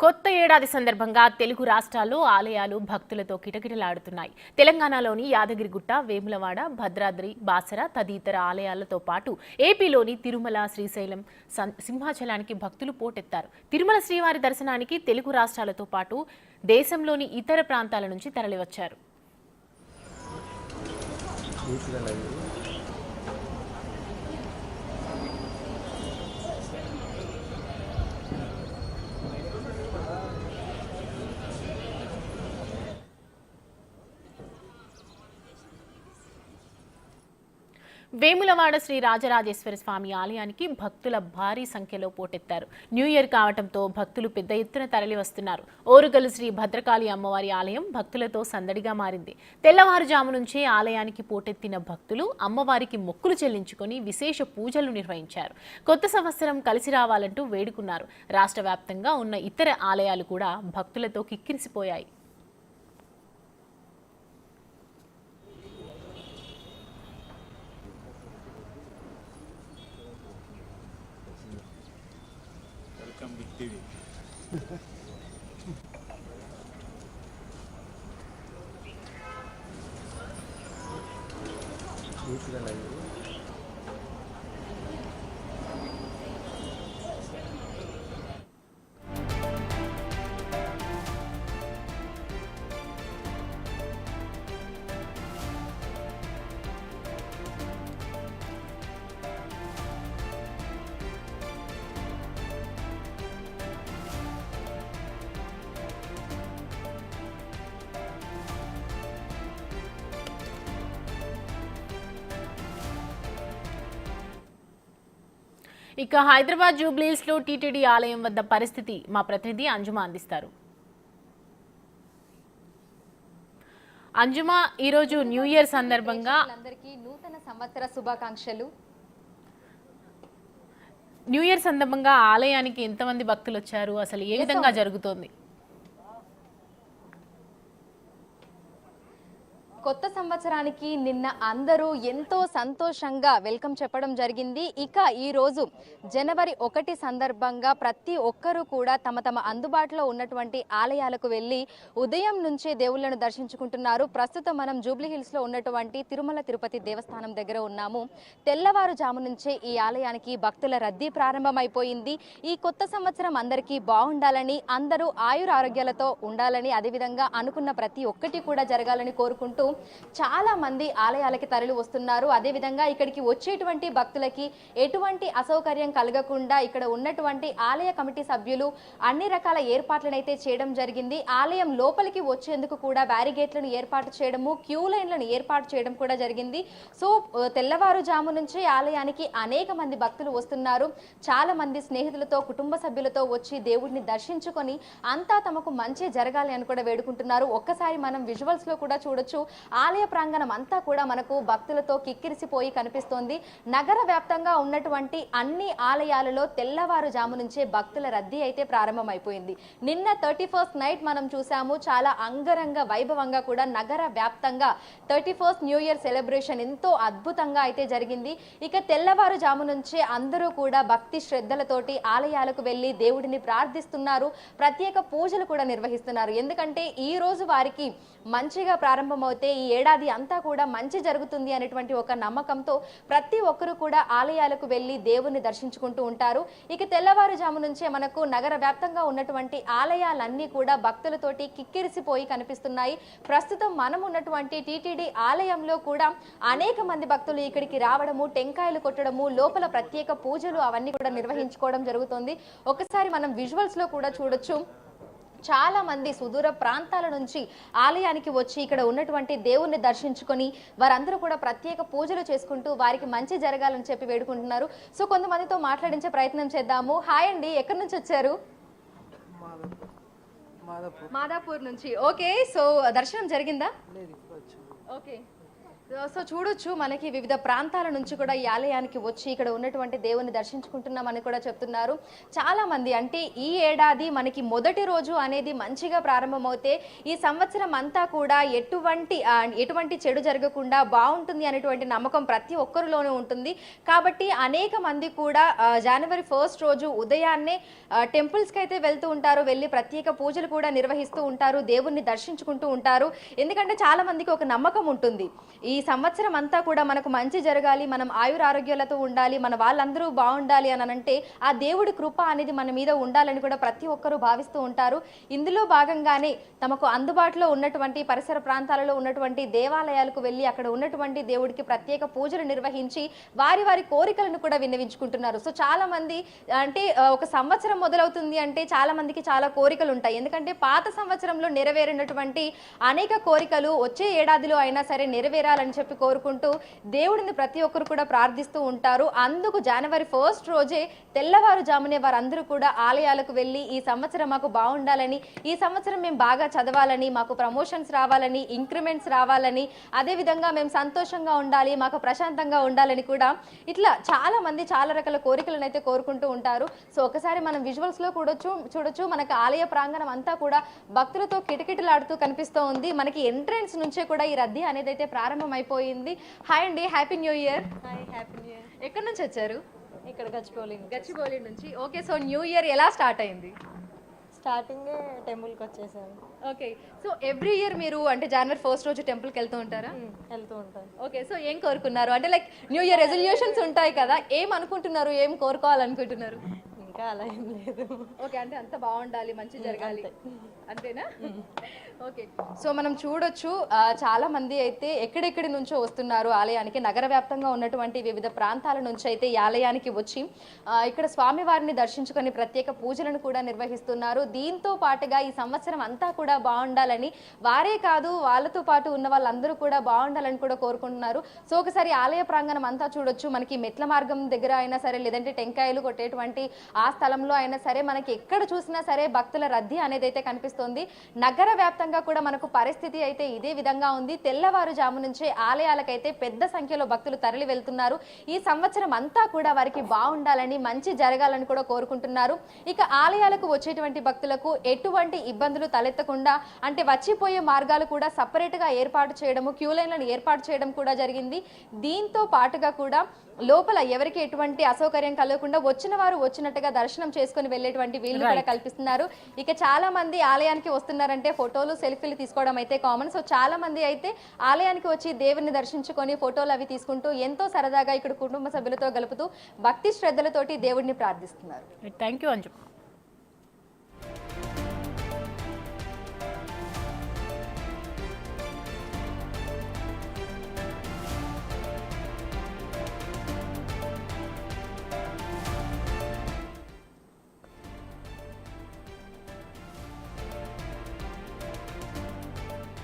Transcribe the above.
కొత్త ఏడాది సందర్భంగా తెలుగు రాష్ట్రాల్లో ఆలయాలు భక్తులతో కిటకిటలాడుతున్నాయి. తెలంగాణలోని యాదగిరిగుట్ట, వేములవాడ, భద్రాద్రి, బాసర తదితర ఆలయాలతో పాటు ఏపీలోని తిరుమల, శ్రీశైలం, సింహాచలానికి భక్తులు పోటెత్తారు. తిరుమల శ్రీవారి దర్శనానికి తెలుగు రాష్ట్రాలతో పాటు దేశంలోని ఇతర ప్రాంతాల నుంచి తరలివచ్చారు. వేములవాడ శ్రీ రాజరాజేశ్వర స్వామి ఆలయానికి భక్తుల భారీ సంఖ్యలో పోటెత్తారు. న్యూ ఇయర్ కావడంతో భక్తులు పెద్ద ఎత్తున తరలి వస్తున్నారు. ఓరుగల్లు శ్రీ భద్రకాళి అమ్మవారి ఆలయం భక్తులతో సందడిగా మారింది. తెల్లవారుజాము నుంచే ఆలయానికి పోటెత్తిన భక్తులు అమ్మవారికి మొక్కులు చెల్లించుకొని విశేష పూజలు నిర్వహించారు. కొత్త సంవత్సరం కలిసి రావాలంటూ వేడుకున్నారు. రాష్ట్ర వ్యాప్తంగా ఉన్న ఇతర ఆలయాలు కూడా భక్తులతో కిక్కిరిసిపోయాయి. ఇక హైదరాబాద్ జూబ్లీహిల్స్ లో టీటీడీ ఆలయం వద్ద పరిస్థితి మా ప్రతినిధి అంజుమా అందిస్తారు. అంజుమా, ఈరోజు న్యూ ఇయర్ సందర్భంగా అందరికీ నూతన సంవత్సర శుభాకాంక్షలు. న్యూ ఇయర్ సందర్భంగా ఆలయానికి ఎంతమంది భక్తులు వచ్చారు, అసలు ఏ విధంగా జరుగుతోంది? కొత్త సంవత్సరానికి నిన్న అందరూ ఎంతో సంతోషంగా వెల్కమ్ చెప్పడం జరిగింది. ఇక ఈరోజు జనవరి 1 సందర్భంగా ప్రతి ఒక్కరూ కూడా తమ తమ అందుబాటులో ఉన్నటువంటి ఆలయాలకు వెళ్ళి ఉదయం నుంచే దేవుళ్లను దర్శించుకుంటున్నారు. ప్రస్తుతం మనం జూబ్లీహిల్స్లో ఉన్నటువంటి తిరుమల తిరుపతి దేవస్థానం దగ్గర ఉన్నాము. తెల్లవారుజాము నుంచే ఈ ఆలయానికి భక్తుల రద్దీ ప్రారంభమైపోయింది. ఈ కొత్త సంవత్సరం అందరికీ బాగుండాలని, అందరూ ఆయుర ఆరోగ్యాలతో ఉండాలని, అదేవిధంగా అనుకున్న ప్రతి ఒక్కటి కూడా జరగాలని కోరుకుంటూ చాలా మంది ఆలయాలకి తరలి వస్తున్నారు. అదేవిధంగా ఇక్కడికి వచ్చేటువంటి భక్తులకి ఎటువంటి అసౌకర్యం కలగకుండా ఇక్కడ ఉన్నటువంటి ఆలయ కమిటీ సభ్యులు అన్ని రకాల ఏర్పాట్లను అయితే చేయడం జరిగింది. ఆలయం లోపలికి వచ్చేందుకు కూడా బ్యారిగేట్లను ఏర్పాటు చేయడము, క్యూ లైన్లను ఏర్పాటు చేయడం కూడా జరిగింది. సో తెల్లవారుజాము నుంచి ఆలయానికి అనేక మంది భక్తులు వస్తున్నారు. చాలా మంది స్నేహితులతో, కుటుంబ సభ్యులతో వచ్చి దేవుడిని దర్శించుకొని అంతా తమకు మంచి జరగాలి అని కూడా వేడుకుంటున్నారు. ఒక్కసారి మనం విజువల్స్ లో కూడా చూడొచ్చు. ఆలయ ప్రాంగణం అంతా కూడా మనకు భక్తులతో కిక్కిరిసిపోయి కనిపిస్తోంది. నగర వ్యాప్తంగా ఉన్నటువంటి అన్ని ఆలయాలలో తెల్లవారుజాము నుంచే భక్తుల రద్దీ అయితే ప్రారంభమైపోయింది. నిన్న 31st నైట్ మనం చూసాము. చాలా అంగరంగ వైభవంగా కూడా నగర వ్యాప్తంగా 31st న్యూ ఇయర్ సెలబ్రేషన్ ఎంతో అద్భుతంగా అయితే జరిగింది. ఇక తెల్లవారుజాము నుంచే అందరూ కూడా భక్తి శ్రద్ధలతోటి ఆలయాలకు వెళ్ళి దేవుడిని ప్రార్థిస్తున్నారు. ప్రత్యేక పూజలు కూడా నిర్వహిస్తున్నారు. ఎందుకంటే ఈ రోజు వారికి మంచిగా ప్రారంభమవుతే ఈ ఏడాది అంతా కూడా మంచి జరుగుతుంది అనేటువంటి ఒక నమ్మకంతో ప్రతి ఒక్కరు కూడా ఆలయాలకు వెళ్ళి దేవుని దర్శించుకుంటూ ఉంటారు. ఇక తెల్లవారుజాము నుంచే మనకు నగర వ్యాప్తంగా ఉన్నటువంటి ఆలయాలన్నీ కూడా భక్తులతోటి కిక్కిరిసిపోయి కనిపిస్తున్నాయి. ప్రస్తుతం మనం ఉన్నటువంటి టీటీడీ ఆలయంలో కూడా అనేక మంది భక్తులు ఇక్కడికి రావడము, టెంకాయలు కొట్టడము, లోపల ప్రత్యేక పూజలు అవన్నీ కూడా నిర్వహించుకోవడం జరుగుతుంది. ఒకసారి మనం విజువల్స్ లో కూడా చూడొచ్చు. చాలా మంది సుదూర ప్రాంతాల నుంచి ఆలయానికి వచ్చి ఇక్కడ ఉన్నటువంటి దేవుణ్ణి దర్శించుకొని వారందరూ కూడా ప్రత్యేక పూజలు చేసుకుంటూ వారికి మంచి జరగాలని చెప్పి వేడుకుంటున్నారు. సో కొంతమందితో మాట్లాడించే ప్రయత్నం చేద్దాము. హాయ్ అండి, ఎక్కడి నుంచి వచ్చారు? మాదాపూర్ నుంచి. ఓకే, సో దర్శనం జరిగిందా? ఓకే, సో చూడొచ్చు మనకి వివిధ ప్రాంతాల నుంచి కూడా ఈ ఆలయానికి వచ్చి ఇక్కడ ఉన్నటువంటి దేవుని దర్శించుకుంటున్నామని కూడా చెప్తున్నారు చాలా మంది. అంటే ఈ ఏడాది మనకి మొదటి రోజు అనేది మంచిగా ప్రారంభమవుతే ఈ సంవత్సరం అంతా కూడా ఎటువంటి చెడు జరగకుండా బాగుంటుంది అనేటువంటి నమ్మకం ప్రతి ఒక్కరిలోనూ ఉంటుంది. కాబట్టి అనేక మంది కూడా జనవరి 1 రోజు ఉదయాన్నే టెంపుల్స్కి అయితే వెళ్తూ ఉంటారు, వెళ్ళి ప్రత్యేక పూజలు కూడా నిర్వహిస్తూ ఉంటారు, దేవుణ్ణి దర్శించుకుంటూ ఉంటారు. ఎందుకంటే చాలా మందికి ఒక నమ్మకం ఉంటుంది, ఈ సంవత్సరం అంతా కూడా మనకు మంచి జరగాలి, మనం ఆయురారోగ్యాలతో ఉండాలి, మన వాళ్ళందరూ బాగుండాలి అని అంటే ఆ దేవుడి కృప అనేది మన మీద ఉండాలని కూడా ప్రతి ఒక్కరూ భావిస్తూ ఉంటారు. ఇందులో భాగంగానే తమకు అందుబాటులో ఉన్నటువంటి పరిసర ప్రాంతాలలో ఉన్నటువంటి దేవాలయాలకు వెళ్ళి అక్కడ ఉన్నటువంటి దేవుడికి ప్రత్యేక పూజలు నిర్వహించి వారి వారి కోరికలను కూడా విన్నవించుకుంటున్నారు. సో చాలా మంది అంటే ఒక సంవత్సరం మొదలవుతుంది అంటే చాలా మందికి చాలా కోరికలు ఉంటాయి. ఎందుకంటే పాత సంవత్సరంలో నెరవేరినటువంటి అనేక కోరికలు వచ్చే ఏడాదిలో అయినా సరే నెరవేరాలని చెప్పి కోరుకుంటూ దేవుడిని ప్రతి ఒక్కరు కూడా ప్రార్థిస్తూ ఉంటారు. అందుకు జనవరి 1 రోజే తెల్లవారుజామునే వారందరూ కూడా ఆలయాలకు వెళ్ళి ఈ సంవత్సరం మాకు బాగుండాలని, ఈ సంవత్సరం మేము బాగా చదవాలని, మాకు ప్రమోషన్స్ రావాలని, ఇంక్రిమెంట్స్ రావాలని, అదేవిధంగా మేము సంతోషంగా ఉండాలి, మాకు ప్రశాంతంగా ఉండాలని కూడా ఇట్లా చాలా మంది చాలా రకాల కోరికలను అయితే కోరుకుంటూ ఉంటారు. సో ఒకసారి మనం విజువల్స్ లో కూడా చూడొచ్చు మనకు ఆలయ ప్రాంగణం అంతా కూడా భక్తులతో కిటకిటలాడుతూ కనిపిస్తూ ఉంది. మనకి ఎంట్రన్స్ నుంచే కూడా ఈ రద్దీ అనేది అయితే ప్రారంభం అయిపోయింది. హాయ్ అండి, happy new year. Hi, happy new year. ఎక్కడి నుంచి వచ్చారు? ఇక్కడ గచ్చిబౌలి నుంచి. ఓకే, సో న్యూ ఇయర్ ఎలా స్టార్ట్ అయింది? స్టార్టింగ్ టెంపుల్కి వచ్చేసాను. ఓకే, సో ఎవ్రీ ఇయర్ మీరు అంటే జనవరి 1 రోజు టెంపుల్కి వెళ్తూ ఉంటారా? వెళ్తూ ఉంటాను. ఓకే, సో ఏం కోరుకున్నారు? అంటే లైక్ న్యూ ఇయర్ రెజల్యూషన్స్ ఉంటాయి కదా, ఏం అనుకుంటున్నారు, ఏం కోరుకోవాలనుకుంటున్నారు? ఇంకా అలా ఏం లేదు. ఓకే, అంటే అంత బాగుండాలి, మంచి జరగాలి అంతేనా? ఓకే, సో మనం చూడొచ్చు చాలా మంది అయితే ఎక్కడెక్కడి నుంచో వస్తున్నారు ఆలయానికి. నగర వ్యాప్తంగా ఉన్నటువంటి వివిధ ప్రాంతాల నుంచి అయితే ఈ ఆలయానికి వచ్చి ఇక్కడ స్వామివారిని దర్శించుకొని ప్రత్యేక పూజలను కూడా నిర్వహిస్తున్నారు. దీంతో పాటుగా ఈ సంవత్సరం అంతా కూడా బాగుండాలని, వారే కాదు వాళ్ళతో పాటు ఉన్న వాళ్ళందరూ కూడా బాగుండాలని కూడా కోరుకుంటున్నారు. సో ఒకసారి ఆలయ ప్రాంగణం అంతా చూడొచ్చు. మనకి మెట్ల మార్గం దగ్గర అయినా సరే, లేదంటే టెంకాయలు కొట్టేటువంటి ఆ స్థలంలో అయినా సరే, మనకి ఎక్కడ చూసినా సరే భక్తుల రద్దీ అనేది అయితే కనిపిస్తుంది. నగర వ్యాప్తంగా కూడా మనకు పరిస్థితి అయితే ఇదే విధంగా ఉంది. తెల్లవారుజాము నుంచే ఆలయాలకైతే పెద్ద సంఖ్యలో భక్తులు తరలి వెళ్తున్నారు. ఈ సంవత్సరం అంతా కూడా వారికి బాగుండాలని, మంచి జరగాలని కూడా కోరుకుంటున్నారు. ఇక ఆలయాలకు వచ్చేటువంటి భక్తులకు ఎటువంటి ఇబ్బందులు తలెత్తకుండా అంటే వచ్చిపోయే మార్గాలు కూడా సపరేట్గా ఏర్పాటు చేయడము, క్యూ లైన్లను ఏర్పాటు చేయడం కూడా జరిగింది. దీంతో పాటుగా కూడా లోపల ఎవరికి ఎటువంటి అసౌకర్యం కలగకుండా వచ్చిన వారు వచ్చినట్టుగా దర్శనం చేసుకుని వెళ్ళేటువంటి వీళ్ళు కూడా కల్పిస్తున్నారు. ఇక చాలా మంది ఆలయానికి వస్తున్నారంటే ఫోటోలు, సెల్ఫీలు తీసుకోవడం అయితే కామన్. సో చాలా మంది అయితే ఆలయానికి వచ్చి దేవుని దర్శించుకొని ఫోటోలు అవి తీసుకుంటూ ఎంతో సరదాగా ఇక్కడ కుటుంబ సభ్యులతో గలుపుతూ భక్తి శ్రద్ధలతోటి దేవుడిని ప్రార్థిస్తున్నారు. Thank you Anju.